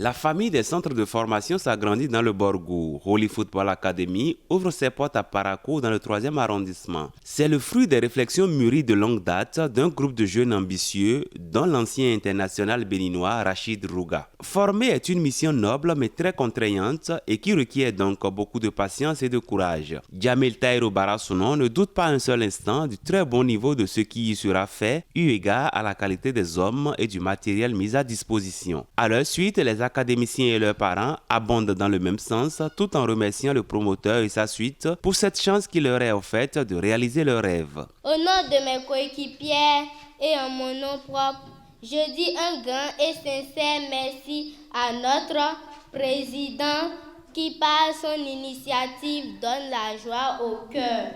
La famille des centres de formation s'agrandit dans le Borgou. Holy Football Academy ouvre ses portes à Parakou dans le 3e arrondissement. C'est le fruit des réflexions mûries de longue date d'un groupe de jeunes ambitieux, dont l'ancien international béninois Rachid Rouga. Former est une mission noble mais très contraignante et qui requiert donc beaucoup de patience et de courage. Djamil Taïro Barasounon ne doute pas un seul instant du très bon niveau de ce qui y sera fait, eu égard à la qualité des hommes et du matériel mis à disposition. À leur suite, les académiciens et leurs parents abondent dans le même sens tout en remerciant le promoteur et sa suite pour cette chance qui leur est offerte de réaliser leurs rêves. Au nom de mes coéquipiers et en mon nom propre, je dis un grand et sincère merci à notre président qui par son initiative donne la joie au cœur.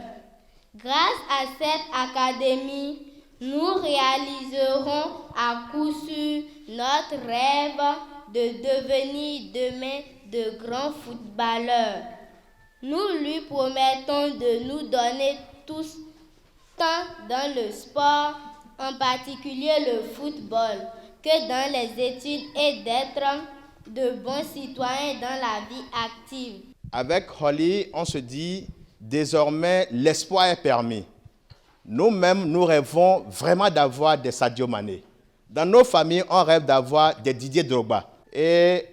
Grâce à cette académie, nous réaliserons à coup sûr notre rêve de devenir demain de grands footballeurs. Nous lui promettons de nous donner tous tant dans le sport, en particulier le football, que dans les études et d'être de bons citoyens dans la vie active. Avec Holy, on se dit désormais l'espoir est permis. Nous-mêmes, nous rêvons vraiment d'avoir des Sadio Mané. Dans nos familles, on rêve d'avoir des Didier Drogba. Et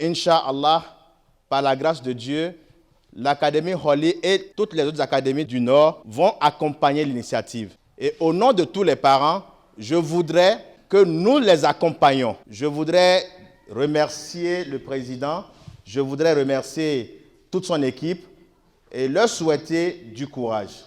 Inch'Allah, par la grâce de Dieu, l'Académie Holy et toutes les autres académies du Nord vont accompagner l'initiative. Et au nom de tous les parents, je voudrais que nous les accompagnions. Je voudrais remercier le président, je voudrais remercier toute son équipe et leur souhaiter du courage.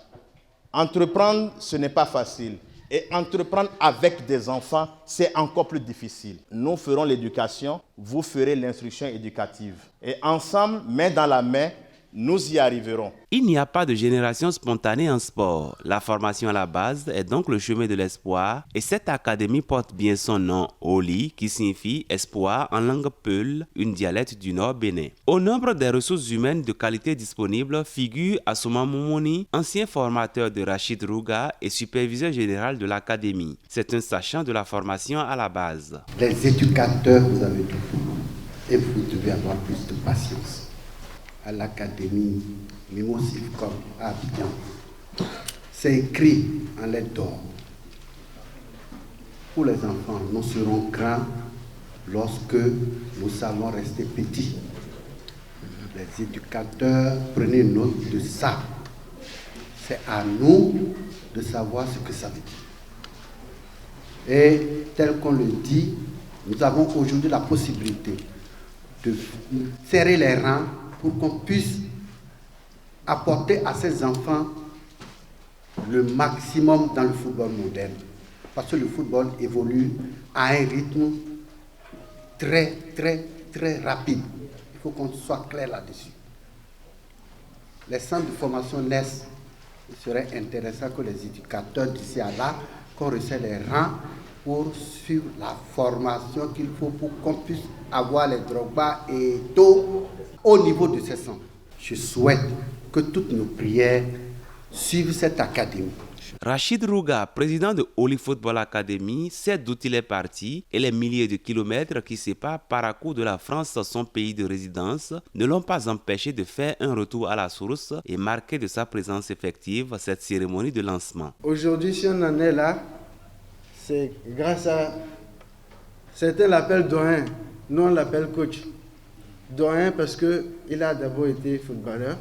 Entreprendre, ce n'est pas facile. Et entreprendre avec des enfants, c'est encore plus difficile. Nous ferons l'éducation, vous ferez l'instruction éducative. Et ensemble, main dans la main, nous y arriverons. Il n'y a pas de génération spontanée en sport. La formation à la base est donc le chemin de l'espoir et cette académie porte bien son nom, Holy, qui signifie espoir en langue peul, une dialecte du Nord Bénin. Au nombre des ressources humaines de qualité disponibles figure Assouma Moumouni, ancien formateur de Rachid Rouga et superviseur général de l'académie. C'est un sachant de la formation à la base. Les éducateurs, vous avez tout et vous devez avoir plus de patience. À l'académie Mimosif comme à Abidjan. C'est écrit en lettres d'or. Pour les enfants, nous serons grands lorsque nous savons rester petits. Les éducateurs, prenez note de ça. C'est à nous de savoir ce que ça veut dire. Et tel qu'on le dit, nous avons aujourd'hui la possibilité de serrer les rangs pour qu'on puisse apporter à ces enfants le maximum dans le football moderne. Parce que le football évolue à un rythme très, très, très rapide. Il faut qu'on soit clair là-dessus. Les centres de formation naissent. Il serait intéressant que les éducateurs d'ici à là, qu'on resserre les rangs pour suivre la formation qu'il faut pour qu'on puisse avoir les Drogba et tout au niveau de ces centres. Je souhaite que toutes nos prières suivent cette académie. Rachid Rouga, président de Holy Football Academy, sait d'où il est parti et les milliers de kilomètres qui séparent Parakou de la France, son pays de résidence, ne l'ont pas empêché de faire un retour à la source et marquer de sa présence effective cette cérémonie de lancement. Aujourd'hui, si on en est là, c'est grâce à... Certains l'appellent doyen, nous on l'appelle coach. Doyen parce qu'il a d'abord été footballeur,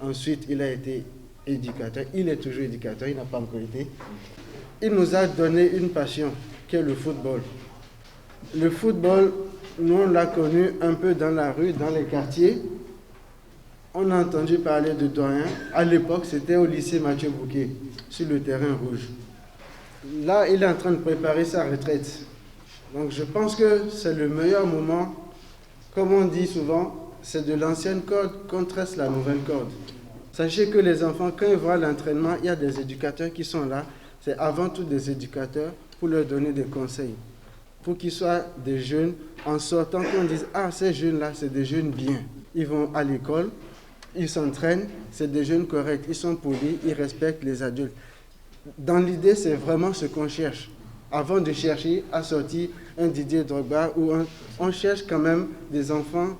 ensuite il a été éducateur, il est toujours éducateur, il n'a pas encore été. Il nous a donné une passion qui est le football. Le football, nous on l'a connu un peu dans la rue, dans les quartiers. On a entendu parler de doyen. À l'époque, c'était au lycée Mathieu Bouquet, sur le terrain rouge. Là, il est en train de préparer sa retraite. Donc je pense que c'est le meilleur moment. Comme on dit souvent, c'est de l'ancienne corde qu'on tresse la nouvelle corde. Sachez que les enfants, quand ils voient l'entraînement, il y a des éducateurs qui sont là. C'est avant tout des éducateurs pour leur donner des conseils. Pour qu'ils soient des jeunes, en sortant, qu'on dise « Ah, ces jeunes-là, c'est des jeunes bien. Ils vont à l'école, ils s'entraînent, c'est des jeunes corrects, ils sont polis, ils respectent les adultes. » Dans l'idée, c'est vraiment ce qu'on cherche. avant de chercher à sortir un Didier Drogba ou on cherche quand même des enfants.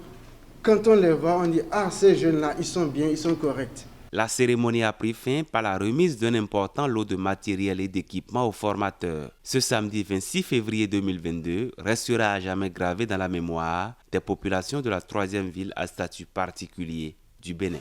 Quand on les voit, on dit « Ah, ces jeunes-là, ils sont bien, ils sont corrects ». La cérémonie a pris fin par la remise d'un important lot de matériel et d'équipements aux formateurs. Ce samedi 26 février 2022 restera à jamais gravé dans la mémoire des populations de la 3e ville à statut particulier du Bénin.